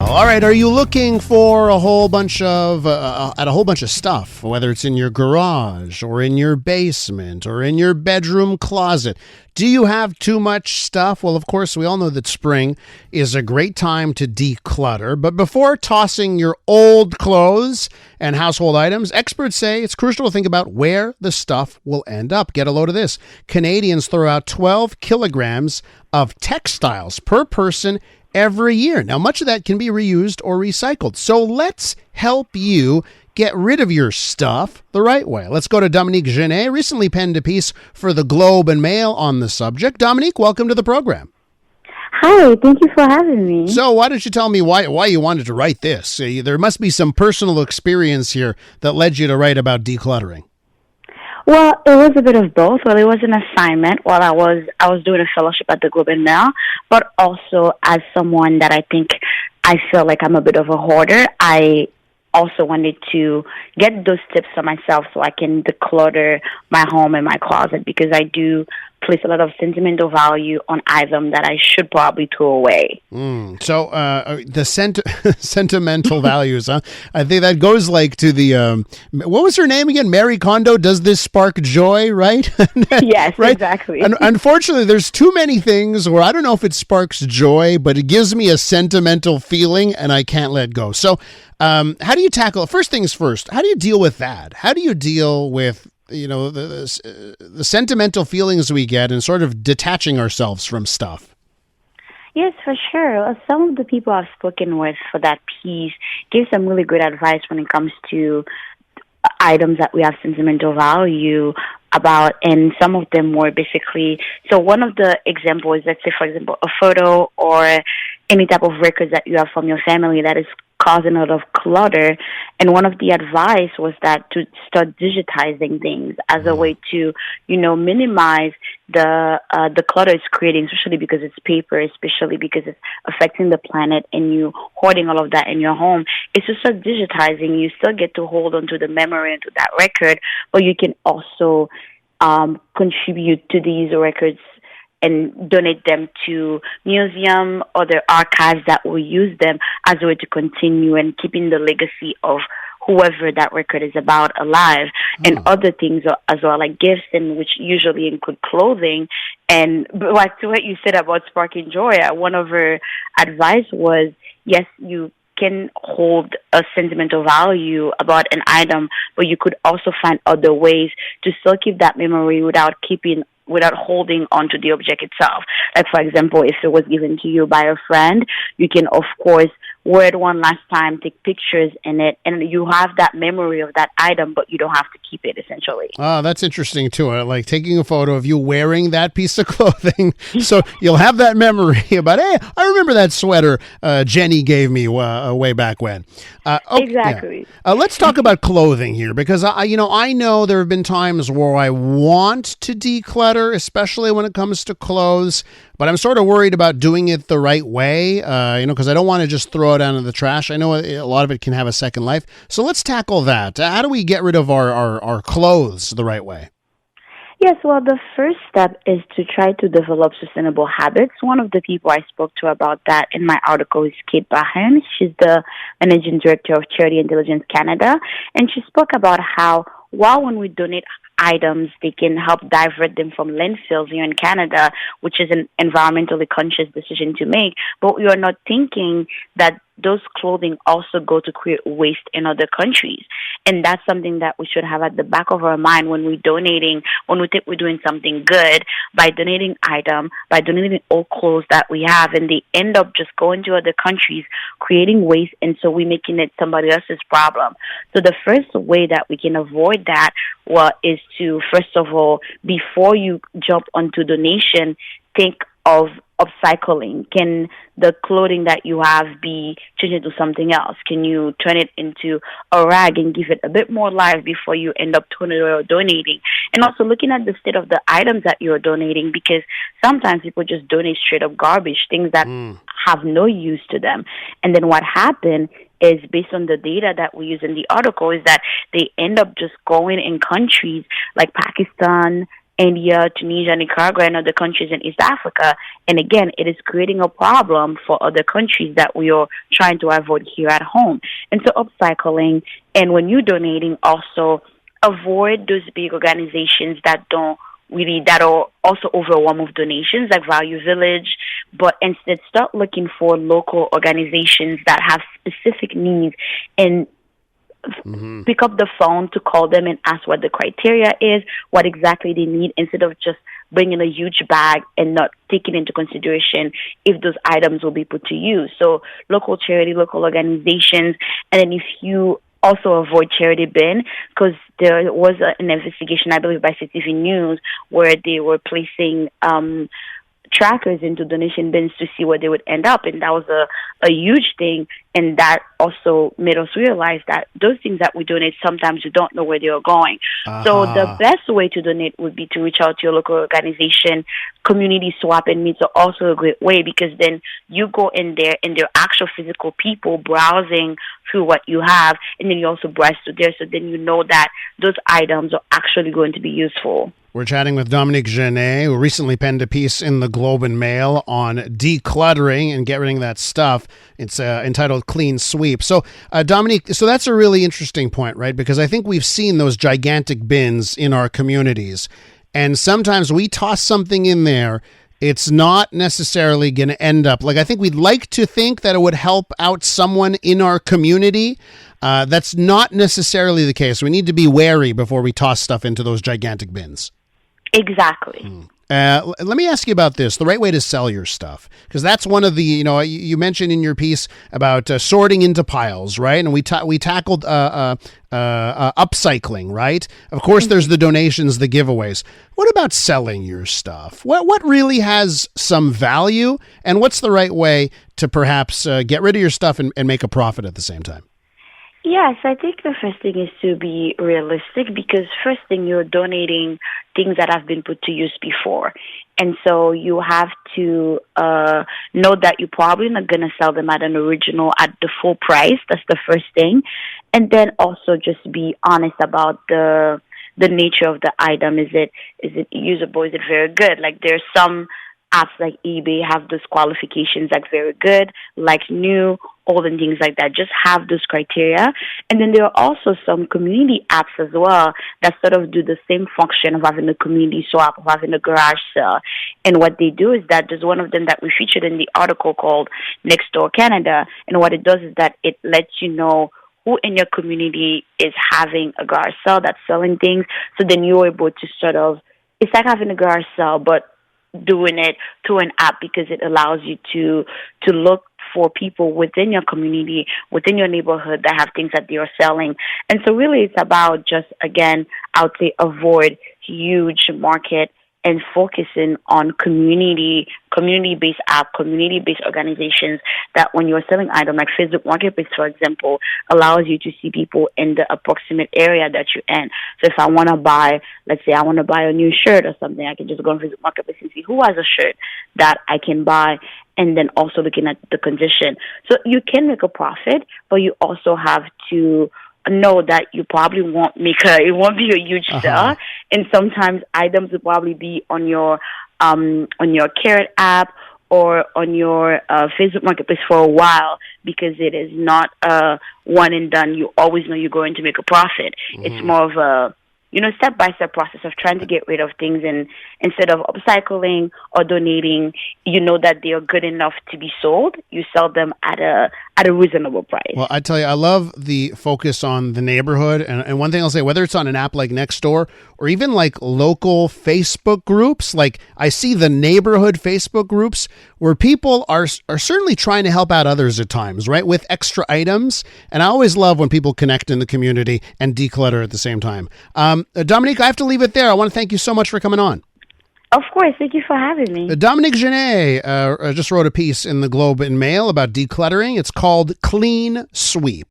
All right, are you looking for a whole bunch of stuff, whether it's in your garage or in your basement or in your bedroom closet? Do you have too much stuff? Well, of course, we all know that spring is a great time to declutter. But before tossing your old clothes and household items, experts say it's crucial to think about where the stuff will end up. Get a load of this. Canadians throw out 12 kilograms of textiles per person every year. Now, much of that can be reused or recycled. So let's help you get rid of your stuff the right way. Let's go to Dominique Gené, recently penned a piece for the Globe and Mail on the subject. Dominique, welcome to the program. Hi, thank you for having me. So why don't you tell me why you wanted to write this? There must be some personal experience here that led you to write about decluttering. Well, it was a bit of both. Well, it was an assignment while I was doing a fellowship at the Globe and Mail, but also as someone that I feel like I'm a bit of a hoarder, I also wanted to get those tips for myself so I can declutter my home and my closet, because I do place a lot of sentimental value on items that I should probably throw away. So the sentimental values, huh? I think that goes like to the, what was her name again? Mary Kondo, does this spark joy, right? Yes, right? Exactly. Unfortunately, there's too many things where I don't know if it sparks joy, but it gives me a sentimental feeling and I can't let go. So how do you tackle, first things first, how do you deal with that? How do you deal with the sentimental feelings we get and sort of detaching ourselves from stuff? Yes, for sure. Some of the people I've spoken with for that piece gave some really good advice when it comes to items that we have sentimental value about, and some of them were basically, so one of the examples, let's say, for example, a photo or any type of records that you have from your family that is causing a lot of clutter. And one of the advice was that to start digitizing things as a way to, minimize the clutter it's creating, especially because it's paper, especially because it's affecting the planet and you hoarding all of that in your home. It's to start digitizing. You still get to hold on to the memory and to that record, but you can also contribute to these records and donate them to museum or the archives that will use them as a way to continue and keeping the legacy of whoever that record is about alive, and other things as well, like gifts, and which usually include clothing. And like to what you said about sparking joy, one of her advice was, yes, you can hold a sentimental value about an item, but you could also find other ways to still keep that memory without holding on to the object itself. Like, for example, if it was given to you by a friend, you can, of course, wear it one last time, take pictures in it, and you have that memory of that item, but you don't have to keep it, essentially. Oh, that's interesting, too. Like taking a photo of you wearing that piece of clothing, so you'll have that memory about, hey, I remember that sweater Jenny gave me way back when. Exactly. Yeah. Let's talk about clothing here, because I know there have been times where I want to declutter, especially when it comes to clothes, but I'm sort of worried about doing it the right way, because I don't want to just throw it out in the trash. I know a lot of it can have a second life. So let's tackle that. How do we get rid of our clothes the right way? Yes, well, the first step is to try to develop sustainable habits. One of the people I spoke to about that in my article is Kate Bahan. She's the managing director of Charity Intelligence Canada, and she spoke about how while when we donate items, they can help divert them from landfills here in Canada, which is an environmentally conscious decision to make, but we are not thinking that those clothing also go to create waste in other countries. And that's something that we should have at the back of our mind when we're donating, when we think we're doing something good by donating by donating old clothes that we have, and they end up just going to other countries, creating waste, and so we're making it somebody else's problem. So the first way that we can avoid that is to, first of all, before you jump onto donation, think of upcycling. Can the clothing that you have be changed into something else? Can you turn it into a rag and give it a bit more life before you end up donating? And also looking at the state of the items that you're donating, because sometimes people just donate straight up garbage, things that have no use to them. And then what happened is, based on the data that we use in the article, is that they end up just going in countries like Pakistan India, Tunisia, Nicaragua, and other countries in East Africa. And again, it is creating a problem for other countries that we are trying to avoid here at home. And so upcycling, and when you're donating, also avoid those big organizations that are also overwhelmed with donations, like Value Village, but instead start looking for local organizations that have specific needs, and pick up the phone to call them and ask what the criteria is, what exactly they need, instead of just bringing a huge bag and not taking into consideration if those items will be put to use. So local charity, local organizations, and then if you also avoid charity bin, because there was an investigation, I believe, by CTV News, where they were placing trackers into donation bins to see where they would end up, and that was a huge thing. And that also made us realize that those things that we donate, sometimes you don't know where they are going. So the best way to donate would be to reach out to your local organization. Community swap and meets are also a great way, because then you go in there and there are actual physical people browsing through what you have, and then you also browse through there, so then you know that those items are actually going to be useful. We're chatting with Dominique Gené, who recently penned a piece in the Globe and Mail on decluttering and getting rid of that stuff. It's entitled Clean Sweep. So, Dominique, so that's a really interesting point, right? Because I think we've seen those gigantic bins in our communities, and sometimes we toss something in there. It's not necessarily going to end up, like, I think we'd like to think that it would help out someone in our community. That's not necessarily the case. We need to be wary before we toss stuff into those gigantic bins. Exactly. Let me ask you about this, the right way to sell your stuff, because that's one of the, you mentioned in your piece about sorting into piles, right? And we tackled upcycling, right? Of course, there's the donations, the giveaways. What about selling your stuff? What really has some value, and what's the right way to perhaps get rid of your stuff and make a profit at the same time? Yes, I think the first thing is to be realistic, because first thing, you're donating things that have been put to use before. And so you have to know that you're probably not going to sell them at the full price. That's the first thing. And then also just be honest about the nature of the item. Is it usable? Is it very good? Like, there's some apps like eBay have those qualifications, like very good, like new, old, and things like that. Just have those criteria. And then there are also some community apps as well that sort of do the same function of having a community swap, of having a garage sale. And what they do is that there's one of them that we featured in the article called Next Door Canada. And what it does is that it lets you know who in your community is having a garage sale that's selling things. So then you're able to sort of, it's like having a garage sale, but doing it through an app, because it allows you to look for people within your community, within your neighborhood, that have things that they are selling. And so really it's about just, again, I would say avoid huge market and focusing on community-based app, community-based organizations that when you're selling items, like Facebook Marketplace, for example, allows you to see people in the approximate area that you're in. So if I want to buy, let's say I want to buy a new shirt or something, I can just go on Facebook Marketplace and see who has a shirt that I can buy, and then also looking at the condition. So you can make a profit, but you also have to know that you probably it won't be a huge sale, and sometimes items will probably be on your Carrot app or on your Facebook Marketplace for a while, because it is not one and done. You always know you're going to make a profit. It's more of a step-by-step process of trying to get rid of things, and instead of upcycling or donating, you know that they are good enough to be sold. You sell them at a reasonable price. Well, I tell you, I love the focus on the neighborhood. And one thing I'll say, whether it's on an app like Nextdoor or even like local Facebook groups, like I see the neighborhood Facebook groups where people are certainly trying to help out others at times, right, with extra items. And I always love when people connect in the community and declutter at the same time. Dominique, I have to leave it there. I want to thank you so much for coming on. Of course. Thank you for having me. Dominique Gené just wrote a piece in the Globe and Mail about decluttering. It's called Clean Sweep.